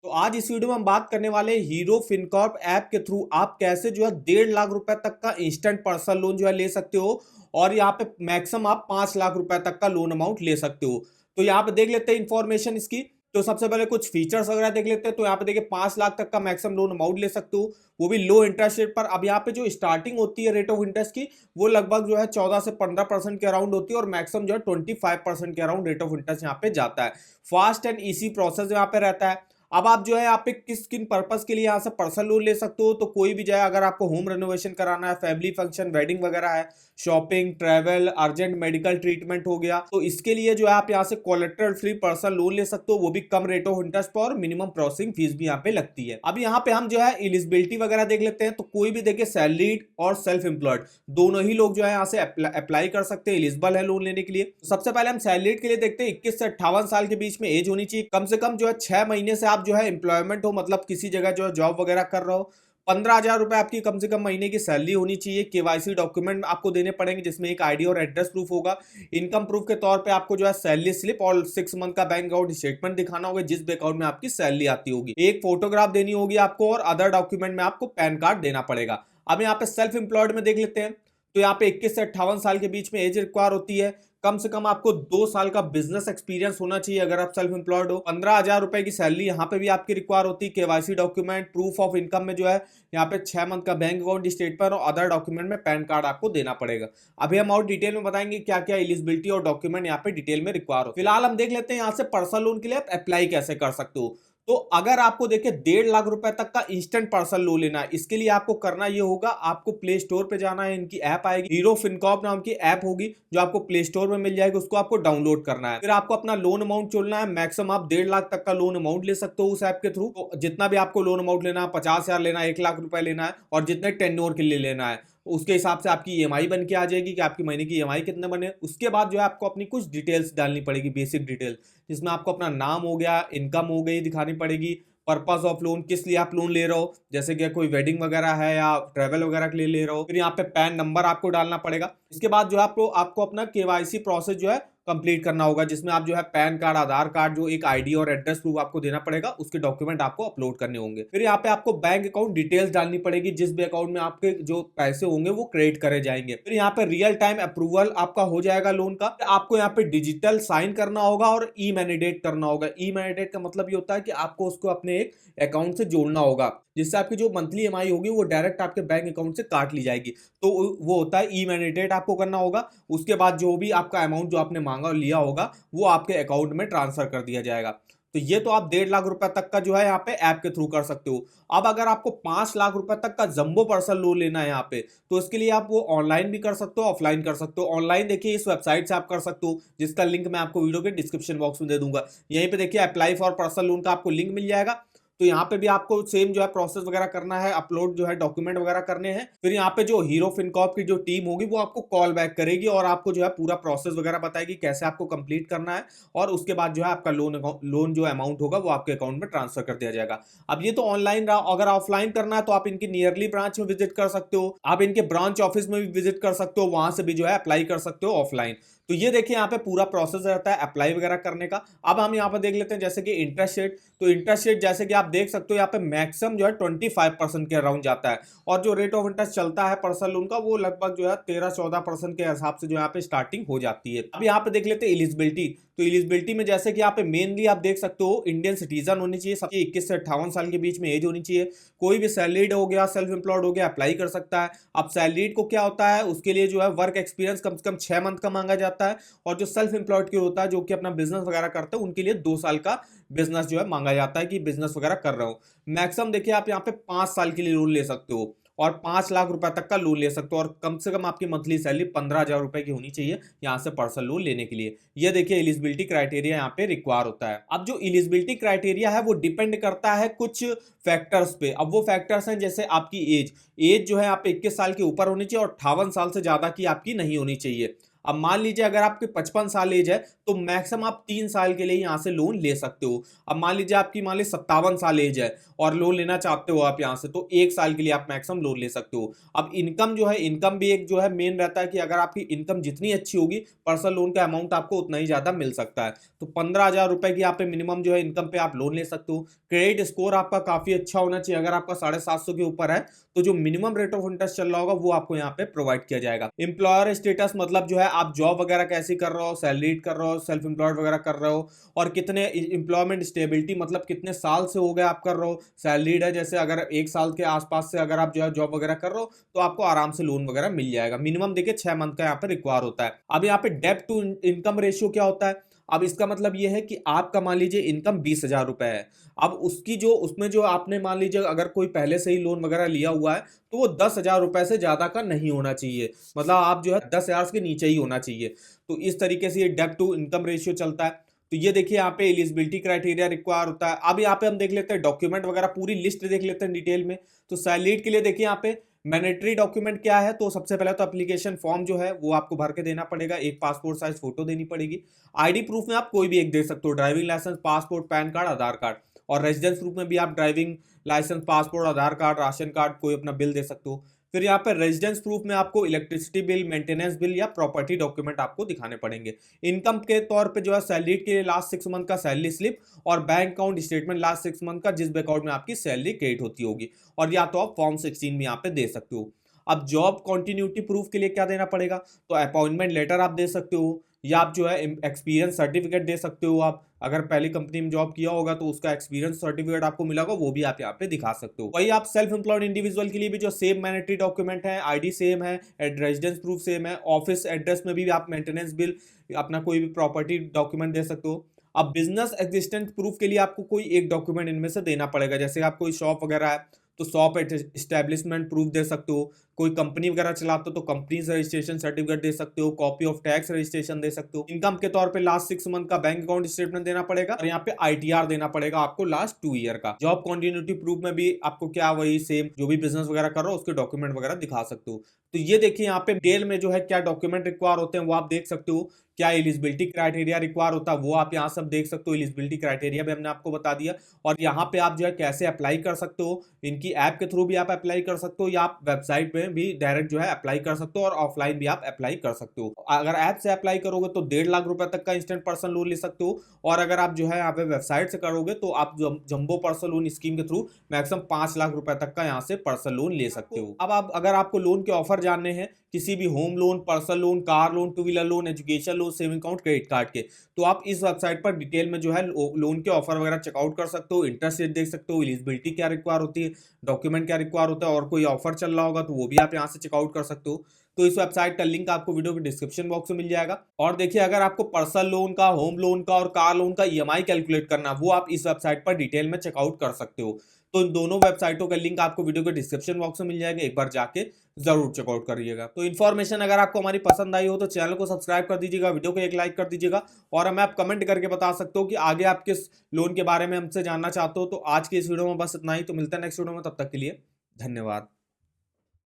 तो आज इस वीडियो में हम बात करने वाले हैं हीरो फिनकॉर्प ऐप के थ्रू आप कैसे जो है 1.5 लाख रुपए तक का इंस्टेंट पर्सनल लोन जो है ले सकते हो। और यहाँ पे मैक्सिमम आप 5 लाख रुपए तक का लोन अमाउंट ले सकते हो। तो यहाँ पे देख लेते हैं इन्फॉर्मेशन इसकी। तो सबसे पहले कुछ फीचर्स वगैरह देख लेते हैं। तो यहाँ पे देखिए 5 लाख तक का मैक्सिमम लोन अमाउंट ले सकते हो, वो भी लो इंटरेस्ट रेट पर। अब यहाँ पे जो स्टार्टिंग होती है रेट ऑफ इंटरेस्ट की, वो लगभग जो है 14 से 15% के अराउंड होती है, और मैक्सिमम जो है 25% के अराउंड रेट ऑफ इंटरेस्ट यहाँ पे जाता है। फास्ट एंड इजी प्रोसेस यहाँ पे रहता है। अब आप जो है यहाँ पे किस किन पर्पस के लिए यहाँ से पर्सनल लोन ले सकते हो। तो कोई भी जाए, अगर आपको होम रेनोवेशन कराना है, फैमिली फंक्शन, वेडिंग वगैरह है, shopping, travel, urgent medical treatment हो गया, तो इसके लिए जो है आप यहाँ से कोलेटरल फ्री पर्सनल लोन ले सकते हो, वो भी कम रेट ऑफ इंटरेस्ट पर, और मिनिमम प्रोसेसिंग फीस भी यहाँ पे लगती है। अब यहाँ पे हम जो है एलिजिबिलिटी वगैरह देख लेते हैं। तो कोई भी देखिए सैलरीड और सेल्फ एम्प्लॉयड दोनों ही लोग जो है यहाँ से अप्लाई कर सकते हैं, एलिजिबल है लोन लेने के लिए। सबसे पहले हम सैलरीड के लिए देखते हैं। 21 से 58 साल के बीच में एज होनी चाहिए। कम से कम जो है 6 महीने से आप जो है एम्प्लॉयमेंट हो, मतलब किसी जगह जो है जॉब वगैरह कर रहे हो। 15,000 रुपए आपकी कम से कम महीने की सैलरी होनी चाहिए। केवाईसी डॉक्यूमेंट आपको देने पड़ेंगे, जिसमें एक आईडी और एड्रेस प्रूफ होगा। इनकम प्रूफ के तौर पे आपको जो है सैलरी स्लिप और 6 मंथ का बैंक अकाउंट स्टेटमेंट दिखाना होगा, जिस बैंक अकाउंट में आपकी सैलरी आती होगी। एक फोटोग्राफ देनी होगी आपको, और अदर डॉक्यूमेंट में आपको पैन कार्ड देना पड़ेगा। अब यहाँ पे सेल्फ एम्प्लॉयड में देख लेते हैं। तो यहाँ पे 21 से 58 साल के बीच में एज रिक्वायर होती है। कम से कम आपको 2 साल का बिजनेस एक्सपीरियंस होना चाहिए अगर आप सेल्फ एम्प्लॉयड हो। 15,000 रुपए की सैलरी यहाँ पे भी आपकी रिक्वायर होती है। KYC document, proof of income में जो है यहाँ पे 6 मंथ का बैंक अकाउंट स्टेटमेंट, और अदर डॉक्यूमेंट में पैन कार्ड आपको देना पड़ेगा। अभी हम और डिटेल में बताएंगे क्या क्या एलिजिबिलिटी और डॉक्यूमेंट यहाँ पे डिटेल में रिक्वायर हो। फिलहाल हम देख लेते हैं यहाँ से पर्सनल लोन के लिए आप अप्लाई कैसे कर सकते हो। तो अगर आपको देखिए 1.5 लाख रुपए तक का इंस्टेंट पर्सनल लोन लेना है, इसके लिए आपको करना ये होगा, आपको प्ले स्टोर पे जाना है। इनकी ऐप आएगी, हीरो फिनकॉर्प नाम की ऐप होगी, जो आपको प्ले स्टोर में मिल जाएगी। उसको आपको डाउनलोड करना है। फिर आपको अपना लोन अमाउंट चुनना है। मैक्सिमम आप 1.5 लाख तक का लोन अमाउंट ले सकते हो उस ऐप के थ्रू। तो जितना भी आपको लोन अमाउंट लेना है, 50,000 लेना है, 1 लाख रुपए लेना है, और जितने टेन्योर के लिए लेना है, उसके हिसाब से आपकी ईएमआई बन के आ जाएगी कि आपकी महीने की ईएमआई कितने बने। उसके बाद जो है आपको अपनी कुछ डिटेल्स डालनी पड़ेगी, बेसिक डिटेल, जिसमें आपको अपना नाम हो गया, इनकम हो गई दिखानी पड़ेगी, पर्पस ऑफ लोन, किस लिए आप लोन ले रहे हो, जैसे कि कोई वेडिंग वगैरह है या ट्रैवल वगैरह के लिए ले रहे हो। फिर यहाँ पे पैन नंबर आपको डालना पड़ेगा। इसके बाद जो है आपको अपना केवाईसी प्रोसेस जो है कंप्लीट करना होगा, जिसमें आप जो है पैन कार्ड, आधार कार्ड, जो एक आईडी और एड्रेस प्रूफ आपको देना पड़ेगा, उसके डॉक्यूमेंट आपको अपलोड करने होंगे। फिर यहाँ पे आपको बैंक अकाउंट डिटेल्स डालनी पड़ेगी, जिस भी अकाउंट में आपके जो पैसे होंगे वो क्रेडिट करे जाएंगे। फिर यहाँ पे रियल टाइम अप्रूवल आपका हो जाएगा लोन का। आपको यहाँ पे डिजिटल साइन करना होगा और ई मैनिडेट करना होगा। ई मैनिडेट का मतलब ये होता है कि आपको उसको अपने एक अकाउंट से जोड़ना होगा, जिससे आपकी जो मंथली ईएमआई होगी वो डायरेक्ट आपके बैंक अकाउंट से काट ली जाएगी। तो वो होता है ई मैनिडेट, आपको करना होगा। उसके बाद जो भी आपका अमाउंट जो आपने मांगा और लिया होगा, वो आपके अकाउंट में ट्रांसफर कर दिया जाएगा। तो ये तो आप 1.5 लाख रुपए तक का जो है यहाँ पे ऐप के थ्रू कर सकते हो। अब अगर आपको 5 लाख रुपए तक का जंबो पर्सनल लोन लेना है यहाँ पे, तो इसके लिए आप वो ऑनलाइन भी कर सकते हो, ऑफलाइन कर सकते हो। ऑनलाइन देखिए इस वेबसाइट से आप कर सकते हो, जिसका लिंक मैं आपको वीडियो के डिस्क्रिप्शन बॉक्स में दे दूंगा। यहीं पे देखिए अप्लाई फॉर पर्सनल लोन का आपको लिंक मिल जाएगा। तो यहाँ पे भी आपको सेम जो है प्रोसेस वगैरह करना है, अपलोड जो है डॉक्यूमेंट वगैरह करने हैं। फिर यहाँ पे जो हीरो फिनकॉर्प की जो टीम होगी वो आपको कॉल बैक करेगी, और आपको जो है पूरा प्रोसेस वगैरह बताएगी कैसे आपको कंप्लीट करना है। और उसके बाद जो है आपका लोन जो अमाउंट होगा वो आपके अकाउंट में ट्रांसफर कर दिया जाएगा। अब ये तो ऑनलाइन रहा। अगर ऑफलाइन करना है तो आप इनकी नियरली ब्रांच में विजिट कर सकते हो, आप इनके ब्रांच ऑफिस में भी विजिट कर सकते हो, वहां से भी जो है अप्लाई कर सकते हो ऑफलाइन। तो ये देखिए यहाँ पे पूरा प्रोसेस रहता है अप्लाई वगैरह करने का। अब हम यहाँ पे देख लेते हैं जैसे कि इंटरेस्ट रेट। तो इंटरेस्ट रेट जैसे कि आप देख सकते हो यहाँ पे मैक्सिमम जो है 25% के अराउंड जाता है, और जो रेट ऑफ इंटरेस्ट चलता है पर्सनल लोन का, वो लगभग जो है 13-14% के हिसाब से जो यहाँ पे स्टार्टिंग हो जाती है। अब यहाँ पे देख लेते हैं एलिजिबिलिटी। तो एलिजिबिलिटी में जैसे कि यहाँ पे मेनली आप देख सकते हो इंडियन सिटीजन होनी चाहिए, सबकी 21 से 58 साल के बीच में एज होनी चाहिए। कोई भी सैलरीड हो गया, सेल्फ एम्प्लॉयड हो गया, अप्लाई कर सकता है। अब सैलरीड को क्या होता है, उसके लिए जो है वर्क एक्सपीरियंस कम से कम 6 मंथ का मांगा जाता है। और जो सेल्फ एम्प्लॉयड के होता है, जो कि अपना बिजनेस वगैरह करते हैं, उनके लिए 2 साल का बिजनेस जो है मांगा जाता है कि बिजनेस वगैरह कर रहा हूं। मैक्सिमम देखिए आप यहाँ पे 5 साल के लिए लोन ले सकते हो, और 5 लाख रुपए तक का लोन ले सकते हो, और कम से कम आपकी मंथली सैलरी 15,000 रुपए की होनी चाहिए यहाँ से पर्सनल लोन लेने के लिए। ये देखिए एलिजिबिलिटी क्राइटेरिया यहाँ पे रिक्वायर होता है। अब जो एलिजिबिलिटी क्राइटेरिया है वो डिपेंड करता है कुछ फैक्टर्स पे। अब वो फैक्टर्स हैं जैसे आपकी एज जो है आप 21 साल के ऊपर होनी चाहिए, और 58 साल से ज्यादा की आपकी नहीं होनी चाहिए। अब मान लीजिए अगर आपके 55 साल एज है तो मैक्सिमम आप 3 साल के लिए यहाँ से लोन ले सकते हो। अब मान लीजिए आपकी 57 साल एज है और लोन लेना चाहते हो आप यहाँ से, तो 1 साल के लिए आप मैक्सिमम लोन ले सकते हो। अब इनकम जो है, इनकम भी एक जो है मेन रहता है कि अगर आपकी इनकम जितनी अच्छी होगी पर्सनल लोन का अमाउंट आपको उतना ही ज्यादा मिल सकता है। तो 15,000 रुपए की यहाँ पे मिनिमम जो है इनकम पे आप लोन ले सकते हो। क्रेडिट स्कोर आपका काफी अच्छा होना चाहिए। अगर आपका 750 के ऊपर है तो जो मिनिमम रेट ऑफ इंटरेस्ट चल रहा होगा वो आपको यहाँ पे प्रोवाइड किया जाएगा। एम्प्लॉयर स्टेटस मतलब जो है आप जॉब वगैरह कैसी कर रहे हो, सैलरीड कर रहे हो, सेल्फ एम्प्लॉयड वगैरह कर रहे हो, और कितने एम्प्लॉयमेंट स्टेबिलिटी मतलब कितने साल से हो गए आप कर रहे हो। सैलरीड है, जैसे अगर 1 साल के आसपास से अगर आप जो है जॉब वगैरह कर रहे हो तो आपको आराम से लोन वगैरह मिल जाएगा। मिनिमम देखिए 6 मंथ का यहाँ पे रिक्वायर होता है। अब यहाँ पे डेब्ट टू इनकम रेशियो क्या होता है? अब इसका मतलब ये है कि आपका मान लीजिए इनकम 20,000 रुपए है। अब उसकी जो उसमें जो आपने मान लीजिए अगर कोई पहले से ही लोन वगैरह लिया हुआ है तो वो 10,000 रुपए से ज्यादा का नहीं होना चाहिए। मतलब आप जो है 10,000 के नीचे ही होना चाहिए। तो इस तरीके से ये डेब्ट टू इनकम रेशियो चलता है। तो ये देखिए यहाँ पे एलिजिबिलिटी क्राइटेरिया रिक्वायर होता है। अब यहाँ पे हम देख लेते हैं डॉक्यूमेंट वगैरह, पूरी लिस्ट देख लेते हैं डिटेल में। तो सैलरीड के लिए देखिए यहाँ पे मैंडेटरी डॉक्यूमेंट क्या है, तो सबसे पहले तो एप्लीकेशन फॉर्म जो है वो आपको भर के देना पड़ेगा। एक पासपोर्ट साइज फोटो देनी पड़ेगी। आईडी प्रूफ में आप कोई भी एक दे सकते हो, driving licence, passport, PAN card, Aadhaar card. और रेजिडेंस प्रूफ में भी आप driving licence, passport, Aadhaar card, ration card, कोई अपना बिल दे सकते हो। फिर यहाँ पे रेजिडेंस प्रूफ में आपको इलेक्ट्रिसिटी बिल, मेंटेनेंस बिल या प्रॉपर्टी डॉक्यूमेंट आपको दिखाने पड़ेंगे। इनकम के तौर पे जो है सैलरी के लिए लास्ट 6 मंथ का सैलरी स्लिप और bank account statement last 6 month का, जिस अकाउंट में आपकी सैलरी क्रेडिट होती होगी। और या तो आप फॉर्म 16 भी यहाँ पे दे सकते हो। अब जॉब कॉन्टिन्यूटी प्रूफ के लिए क्या देना पड़ेगा? तो अपॉइंटमेंट लेटर आप दे सकते हो, या आप जो है एक्सपीरियंस सर्टिफिकेट दे सकते हो। आप अगर पहली कंपनी में जॉब किया होगा तो उसका एक्सपीरियंस सर्टिफिकेट आपको मिला होगा, वो भी आप यहाँ पे दिखा सकते हो। वही आप सेल्फ एम्प्लॉयड इंडिविजुअल के लिए भी जो सेम मैंडेटरी डॉक्यूमेंट है, आईडी सेम है, रेजिडेंस प्रूफ सेम है, ऑफिस एड्रेस में भी आप मेंटेनेंस बिल, अपना कोई भी प्रॉपर्टी डॉक्यूमेंट दे सकते हो। अब बिजनेस एग्जिस्टेंस प्रूफ के लिए आपको कोई एक डॉक्यूमेंट इनमें से देना पड़ेगा। जैसे आप कोई शॉप वगैरह है तो शॉप एस्टेब्लिशमेंट प्रूफ दे सकते हो। कोई कंपनी वगैरह चलाते हो तो कंपनी रजिस्ट्रेशन सर्टिफिकेट दे सकते हो, कॉपी ऑफ टैक्स रजिस्ट्रेशन दे सकते हो। इनकम के तौर पे लास्ट 6 मंथ का बैंक अकाउंट स्टेटमेंट देना पड़ेगा, और यहाँ पे आईटीआर देना पड़ेगा आपको लास्ट 2 ईयर का। जॉब कंटिन्यूटी प्रूफ में भी आपको क्या वही सेम जो भी बिजनेस वगैरह कर रहे हो उसके डॉक्यूमेंट वगैरह दिखा सकते हो। तो ये देखिए यहाँ पे डिटेल में जो है क्या डॉक्यूमेंट रिक्वायर होते हैं वो आप देख सकते हो। क्या एलिजिबिलिटी क्राइटेरिया रिक्वायर होता है वो आप यहाँ सब देख सकते हो। एलिजिबिलिटी क्राइटेरिया भी हमने आपको बता दिया। और यहाँ पे आप जो है कैसे अप्लाई कर सकते हो, इनकी ऐप के थ्रू भी आप अप्लाई कर सकते हो, या आप वेबसाइट में भी डायरेक्ट जो है अप्लाई कर सकते हो, और ऑफलाइन भी आप अप्लाई कर सकते हो। अगर ऐप से अप्लाई करोगे तो 1.5 लाख रुपए तक का इंस्टेंट पर्सनल लोन ले सकते हो। और अगर आप जो है यहाँ पे वेबसाइट से करोगे तो आप जंबो पर्सनल लोन स्कीम के थ्रू मैक्सिमम 5 लाख रुपए तक का यहाँ से पर्सनल लोन ले सकते हो। अब आप अगर आपको लोन के ऑफर जानने हैं किसी भी home loan, personal loan, car loan, 2 wheeler loan, education loan, saving account, credit card के, तो आप इस वेबसाइट पर डिटेल में जो है लोन के ऑफर वगैरह चेकआउट कर सकते हो। इंटरेस्ट रेट देख सकते हो, एलिजिबिलिटी क्या रिक्वायर होती है, डॉक्यूमेंट क्या रिक्वायर होता है, और कोई ऑफर चल रहा होगा तो वो भी आप यहाँ से चेकआउट कर सकते हो। तो इस वेबसाइट का लिंक आपको वीडियो के डिस्क्रिप्शन बॉक्स में मिल जाएगा। और देखिए अगर आपको पर्सनल लोन का, होम लोन का और कार लोन का ईएमआई कैलकुलेट करना, वो आप इस वेबसाइट पर डिटेल में चेकआउट कर सकते हो। तो इन दोनों वेबसाइटों का लिंक आपको वीडियो के डिस्क्रिप्शन बॉक्स में मिल जाएगा, एक बार जाके जरूर चेकआउट करिएगा। तो इन्फॉर्मेशन अगर आपको हमारी पसंद आई हो तो चैनल को सब्सक्राइब कर दीजिएगा, वीडियो को एक लाइक कर दीजिएगा, और हमें आप कमेंट करके बता सकते हो कि आगे आप किस लोन के बारे में हमसे जानना चाहते हो। तो आज की इस वीडियो में बस इतना ही। तो मिलते हैं नेक्स्ट वीडियो में, तब तक के लिए धन्यवाद।